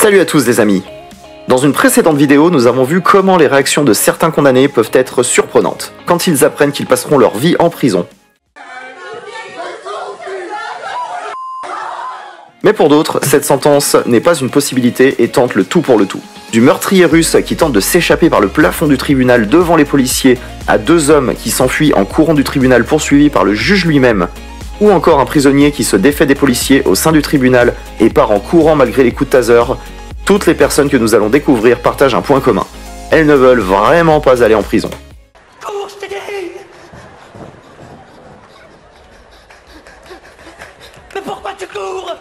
Salut à tous les amis. Dans une précédente vidéo, nous avons vu comment les réactions de certains condamnés peuvent être surprenantes quand ils apprennent qu'ils passeront leur vie en prison. Mais pour d'autres, cette sentence n'est pas une possibilité et tente le tout pour le tout. Du meurtrier russe qui tente de s'échapper par le plafond du tribunal devant les policiers, à deux hommes qui s'enfuient en courant du tribunal poursuivis par le juge lui-même, ou encore un prisonnier qui se défait des policiers au sein du tribunal et part en courant malgré les coups de taser, toutes les personnes que nous allons découvrir partagent un point commun. Elles ne veulent vraiment pas aller en prison. Mais pourquoi tu cours ?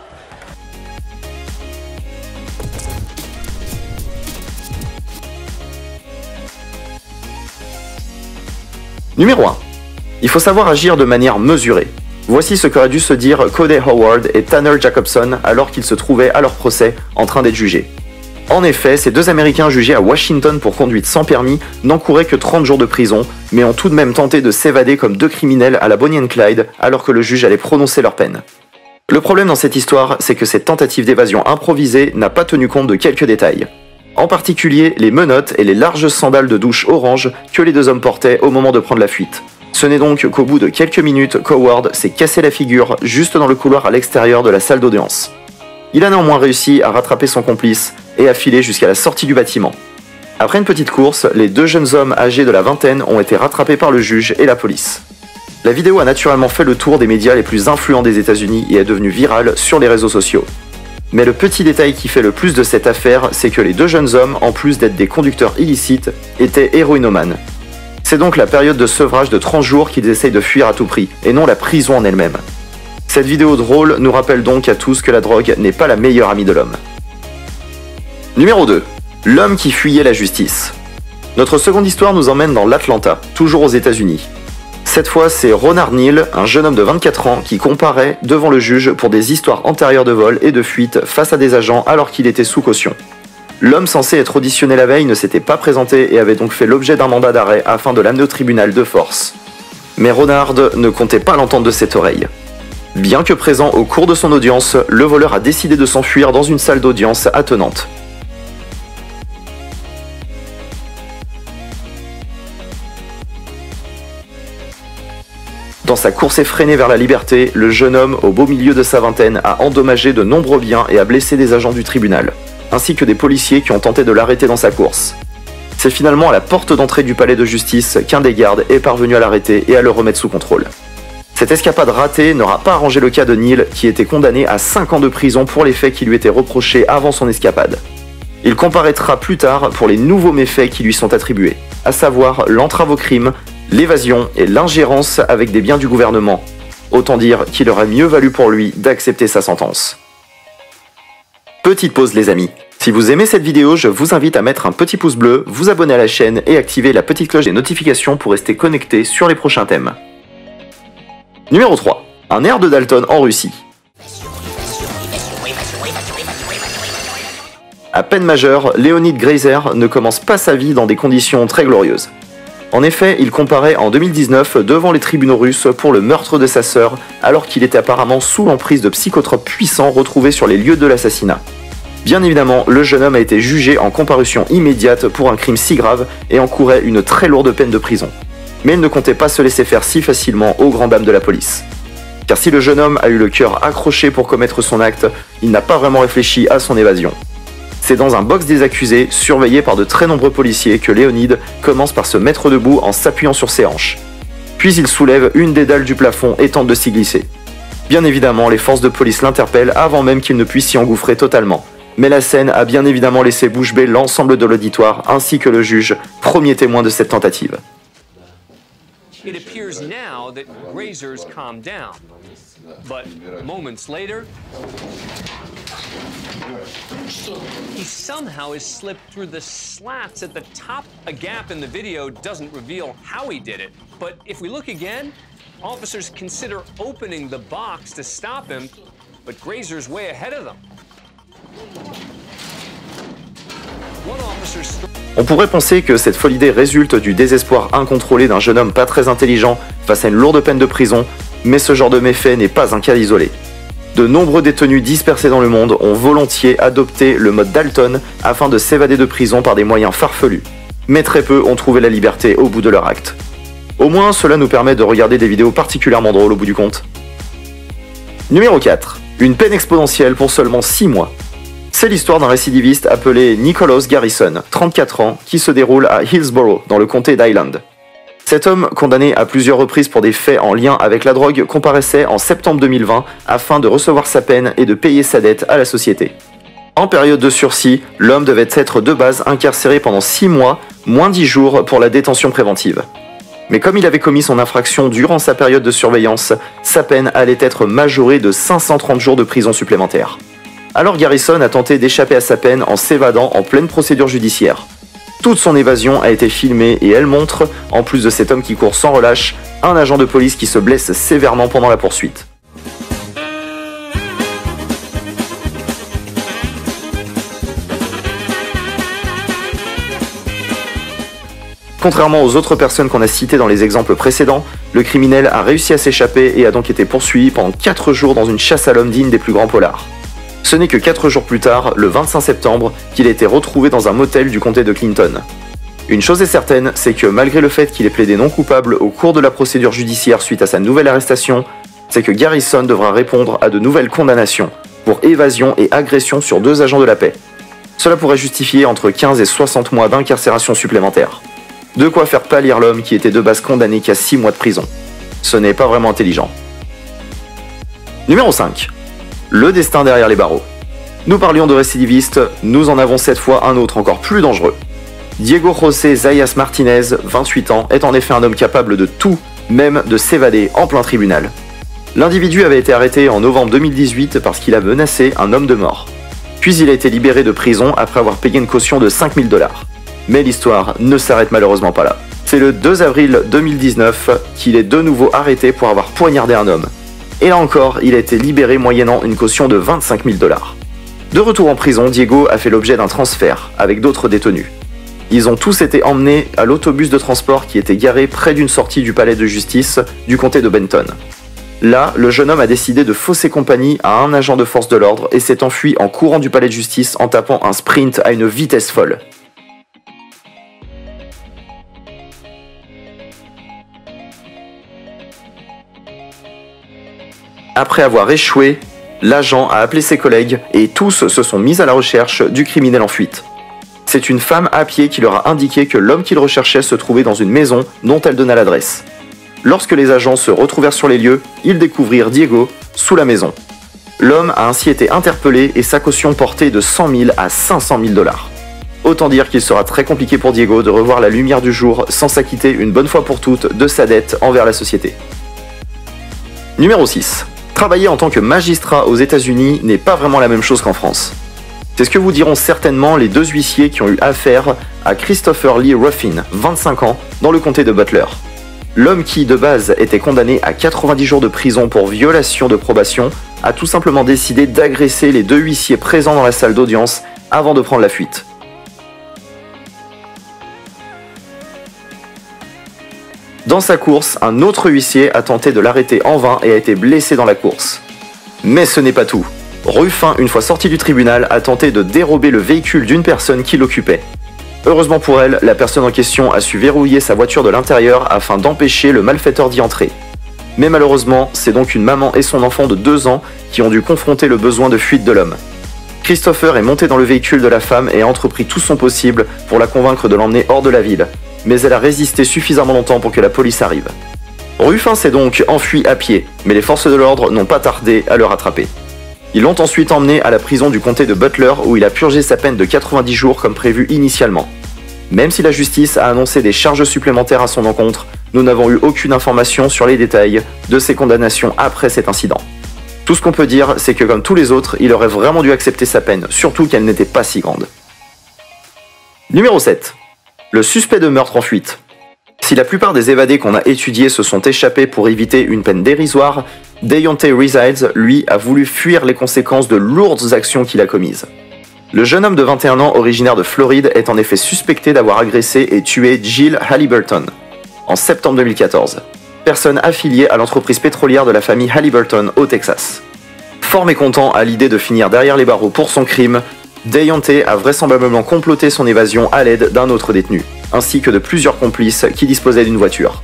Numéro 1. Il faut savoir agir de manière mesurée. Voici ce qu'auraient dû se dire Cody Howard et Tanner Jacobson alors qu'ils se trouvaient à leur procès en train d'être jugés. En effet, ces deux Américains jugés à Washington pour conduite sans permis n'encouraient que 30 jours de prison, mais ont tout de même tenté de s'évader comme deux criminels à la Bonnie and Clyde alors que le juge allait prononcer leur peine. Le problème dans cette histoire, c'est que cette tentative d'évasion improvisée n'a pas tenu compte de quelques détails. En particulier, les menottes et les larges sandales de douche orange que les deux hommes portaient au moment de prendre la fuite. Ce n'est donc qu'au bout de quelques minutes qu'Howard s'est cassé la figure juste dans le couloir à l'extérieur de la salle d'audience. Il a néanmoins réussi à rattraper son complice et à filer jusqu'à la sortie du bâtiment. Après une petite course, les deux jeunes hommes âgés de la vingtaine ont été rattrapés par le juge et la police. La vidéo a naturellement fait le tour des médias les plus influents des États-Unis et est devenue virale sur les réseaux sociaux. Mais le petit détail qui fait le plus de cette affaire, c'est que les deux jeunes hommes, en plus d'être des conducteurs illicites, étaient héroïnomanes. C'est donc la période de sevrage de 30 jours qu'ils essayent de fuir à tout prix, et non la prison en elle-même. Cette vidéo drôle nous rappelle donc à tous que la drogue n'est pas la meilleure amie de l'homme. Numéro 2. L'homme qui fuyait la justice. Notre seconde histoire nous emmène dans l'Atlanta, toujours aux États-Unis. Cette fois, c'est Ronald Neal, un jeune homme de 24 ans, qui comparaît devant le juge pour des histoires antérieures de vol et de fuite face à des agents alors qu'il était sous caution. L'homme censé être auditionné la veille ne s'était pas présenté et avait donc fait l'objet d'un mandat d'arrêt afin de l'amener au tribunal de force. Mais Ronald ne comptait pas l'entendre de cette oreille. Bien que présent au cours de son audience, le voleur a décidé de s'enfuir dans une salle d'audience attenante. Dans sa course effrénée vers la liberté, le jeune homme, au beau milieu de sa vingtaine, a endommagé de nombreux biens et a blessé des agents du tribunal, ainsi que des policiers qui ont tenté de l'arrêter dans sa course. C'est finalement à la porte d'entrée du palais de justice qu'un des gardes est parvenu à l'arrêter et à le remettre sous contrôle. Cette escapade ratée n'aura pas arrangé le cas de Neal, qui était condamné à 5 ans de prison pour les faits qui lui étaient reprochés avant son escapade. Il comparaîtra plus tard pour les nouveaux méfaits qui lui sont attribués, à savoir l'entrave au crime, l'évasion et l'ingérence avec des biens du gouvernement. Autant dire qu'il aurait mieux valu pour lui d'accepter sa sentence. Petite pause les amis. Si vous aimez cette vidéo, je vous invite à mettre un petit pouce bleu, vous abonner à la chaîne et activer la petite cloche des notifications pour rester connecté sur les prochains thèmes. Numéro 3. Un air de Dalton en Russie. À peine majeur, Leonid Greiser ne commence pas sa vie dans des conditions très glorieuses. En effet, il comparaît en 2019 devant les tribunaux russes pour le meurtre de sa sœur, alors qu'il était apparemment sous l'emprise de psychotropes puissants retrouvés sur les lieux de l'assassinat. Bien évidemment, le jeune homme a été jugé en comparution immédiate pour un crime si grave et encourait une très lourde peine de prison. Mais il ne comptait pas se laisser faire si facilement aux grandes dames de la police. Car si le jeune homme a eu le cœur accroché pour commettre son acte, il n'a pas vraiment réfléchi à son évasion. C'est dans un box des accusés, surveillé par de très nombreux policiers, que Leonid commence par se mettre debout en s'appuyant sur ses hanches. Puis il soulève une des dalles du plafond et tente de s'y glisser. Bien évidemment, les forces de police l'interpellent avant même qu'il ne puisse s'y engouffrer totalement. Mais la scène a bien évidemment laissé bouche bée l'ensemble de l'auditoire ainsi que le juge, premier témoin de cette tentative. It appears now that Grazer's calmed down, but moments later, he somehow has slipped through the slats at the top. A gap in the video doesn't reveal how he did it, but if we look again, officers consider opening the box to stop him, but Grazer's way ahead of them. One officer's On pourrait penser que cette folle idée résulte du désespoir incontrôlé d'un jeune homme pas très intelligent face à une lourde peine de prison, mais ce genre de méfait n'est pas un cas isolé. De nombreux détenus dispersés dans le monde ont volontiers adopté le mode Dalton afin de s'évader de prison par des moyens farfelus. Mais très peu ont trouvé la liberté au bout de leur acte. Au moins, cela nous permet de regarder des vidéos particulièrement drôles au bout du compte. Numéro 4. Une peine exponentielle pour seulement 6 mois. C'est l'histoire d'un récidiviste appelé Nicholas Garrison, 34 ans, qui se déroule à Hillsborough, dans le comté d'Highland. Cet homme, condamné à plusieurs reprises pour des faits en lien avec la drogue, comparaissait en septembre 2020 afin de recevoir sa peine et de payer sa dette à la société. En période de sursis, l'homme devait être de base incarcéré pendant 6 mois, moins 10 jours pour la détention préventive. Mais comme il avait commis son infraction durant sa période de surveillance, sa peine allait être majorée de 530 jours de prison supplémentaires. Alors Garrison a tenté d'échapper à sa peine en s'évadant en pleine procédure judiciaire. Toute son évasion a été filmée et elle montre, en plus de cet homme qui court sans relâche, un agent de police qui se blesse sévèrement pendant la poursuite. Contrairement aux autres personnes qu'on a citées dans les exemples précédents, le criminel a réussi à s'échapper et a donc été poursuivi pendant 4 jours dans une chasse à l'homme digne des plus grands polars. Ce n'est que 4 jours plus tard, le 25 septembre, qu'il a été retrouvé dans un motel du comté de Clinton. Une chose est certaine, c'est que malgré le fait qu'il ait plaidé non coupable au cours de la procédure judiciaire suite à sa nouvelle arrestation, c'est que Garrison devra répondre à de nouvelles condamnations pour évasion et agression sur 2 agents de la paix. Cela pourrait justifier entre 15 et 60 mois d'incarcération supplémentaire. De quoi faire pâlir l'homme qui était de base condamné qu'à 6 mois de prison. Ce n'est pas vraiment intelligent. Numéro 5. Le destin derrière les barreaux. Nous parlions de récidivistes, nous en avons cette fois un autre encore plus dangereux. Diego José Zayas Martinez, 28 ans, est en effet un homme capable de tout, même de s'évader en plein tribunal. L'individu avait été arrêté en novembre 2018 parce qu'il a menacé un homme de mort. Puis il a été libéré de prison après avoir payé une caution de 5 000 $. Mais l'histoire ne s'arrête malheureusement pas là. C'est le 2 avril 2019 qu'il est de nouveau arrêté pour avoir poignardé un homme. Et là encore, il a été libéré moyennant une caution de 25 000 $. De retour en prison, Diego a fait l'objet d'un transfert avec d'autres détenus. Ils ont tous été emmenés à l'autobus de transport qui était garé près d'une sortie du palais de justice du comté de Benton. Là, le jeune homme a décidé de fausser compagnie à un agent de force de l'ordre et s'est enfui en courant du palais de justice en tapant un sprint à une vitesse folle. Après avoir échoué, l'agent a appelé ses collègues et tous se sont mis à la recherche du criminel en fuite. C'est une femme à pied qui leur a indiqué que l'homme qu'ils recherchaient se trouvait dans une maison dont elle donna l'adresse. Lorsque les agents se retrouvèrent sur les lieux, ils découvrirent Diego sous la maison. L'homme a ainsi été interpellé et sa caution portée de 100 000 à 500 000 $. Autant dire qu'il sera très compliqué pour Diego de revoir la lumière du jour sans s'acquitter une bonne fois pour toutes de sa dette envers la société. Numéro 6. Travailler en tant que magistrat aux États-Unis n'est pas vraiment la même chose qu'en France. C'est ce que vous diront certainement les 2 huissiers qui ont eu affaire à Christopher Lee Ruffin, 25 ans, dans le comté de Butler. L'homme qui, de base, était condamné à 90 jours de prison pour violation de probation, a tout simplement décidé d'agresser les 2 huissiers présents dans la salle d'audience avant de prendre la fuite. Dans sa course, un autre huissier a tenté de l'arrêter en vain et a été blessé dans la course. Mais ce n'est pas tout. Ruffin, une fois sorti du tribunal, a tenté de dérober le véhicule d'une personne qui l'occupait. Heureusement pour elle, la personne en question a su verrouiller sa voiture de l'intérieur afin d'empêcher le malfaiteur d'y entrer. Mais malheureusement, c'est donc une maman et son enfant de 2 ans qui ont dû confronter le besoin de fuite de l'homme. Christopher est monté dans le véhicule de la femme et a entrepris tout son possible pour la convaincre de l'emmener hors de la ville. Mais elle a résisté suffisamment longtemps pour que la police arrive. Ruffin s'est donc enfui à pied, mais les forces de l'ordre n'ont pas tardé à le rattraper. Ils l'ont ensuite emmené à la prison du comté de Butler où il a purgé sa peine de 90 jours comme prévu initialement. Même si la justice a annoncé des charges supplémentaires à son encontre, nous n'avons eu aucune information sur les détails de ses condamnations après cet incident. Tout ce qu'on peut dire, c'est que comme tous les autres, il aurait vraiment dû accepter sa peine, surtout qu'elle n'était pas si grande. Numéro 7. Le suspect de meurtre en fuite. Si la plupart des évadés qu'on a étudiés se sont échappés pour éviter une peine dérisoire, Deontay Resides, lui, a voulu fuir les conséquences de lourdes actions qu'il a commises. Le jeune homme de 21 ans originaire de Floride est en effet suspecté d'avoir agressé et tué Jill Halliburton en septembre 2014, personne affiliée à l'entreprise pétrolière de la famille Halliburton au Texas. Fort mécontent à l'idée de finir derrière les barreaux pour son crime, Deontay a vraisemblablement comploté son évasion à l'aide d'un autre détenu, ainsi que de plusieurs complices qui disposaient d'une voiture.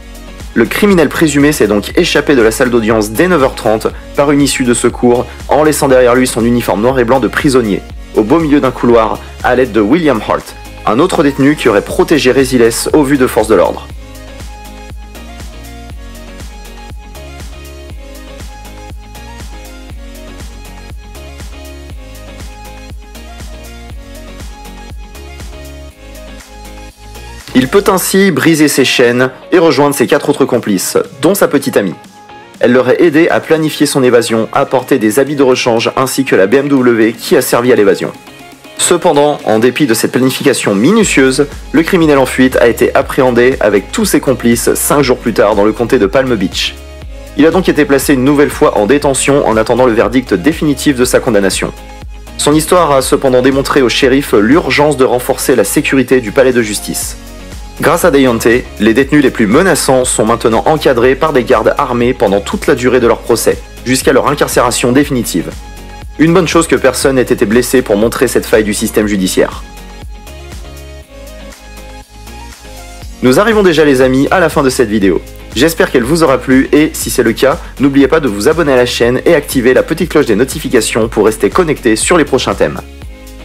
Le criminel présumé s'est donc échappé de la salle d'audience dès 9h30 par une issue de secours en laissant derrière lui son uniforme noir et blanc de prisonnier, au beau milieu d'un couloir, à l'aide de William Hart, un autre détenu qui aurait protégé Reziles au vu de forces de l'ordre. Il peut ainsi briser ses chaînes et rejoindre ses 4 autres complices, dont sa petite amie. Elle l'aurait aidé à planifier son évasion, à porter des habits de rechange ainsi que la BMW qui a servi à l'évasion. Cependant, en dépit de cette planification minutieuse, le criminel en fuite a été appréhendé avec tous ses complices 5 jours plus tard dans le comté de Palm Beach. Il a donc été placé une nouvelle fois en détention en attendant le verdict définitif de sa condamnation. Son histoire a cependant démontré au shérif l'urgence de renforcer la sécurité du palais de justice. Grâce à Deontay, les détenus les plus menaçants sont maintenant encadrés par des gardes armés pendant toute la durée de leur procès, jusqu'à leur incarcération définitive. Une bonne chose que personne n'ait été blessé pour montrer cette faille du système judiciaire. Nous arrivons déjà les amis à la fin de cette vidéo. J'espère qu'elle vous aura plu et si c'est le cas, n'oubliez pas de vous abonner à la chaîne et activer la petite cloche des notifications pour rester connecté sur les prochains thèmes.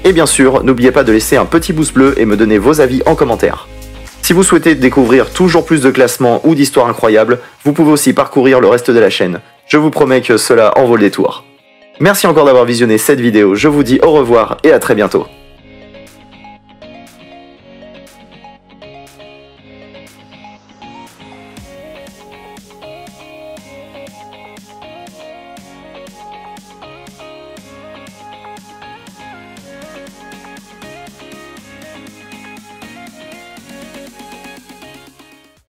Et bien sûr, n'oubliez pas de laisser un petit pouce bleu et me donner vos avis en commentaire. Si vous souhaitez découvrir toujours plus de classements ou d'histoires incroyables, vous pouvez aussi parcourir le reste de la chaîne. Je vous promets que cela en vaut le détour. Merci encore d'avoir visionné cette vidéo, je vous dis au revoir et à très bientôt.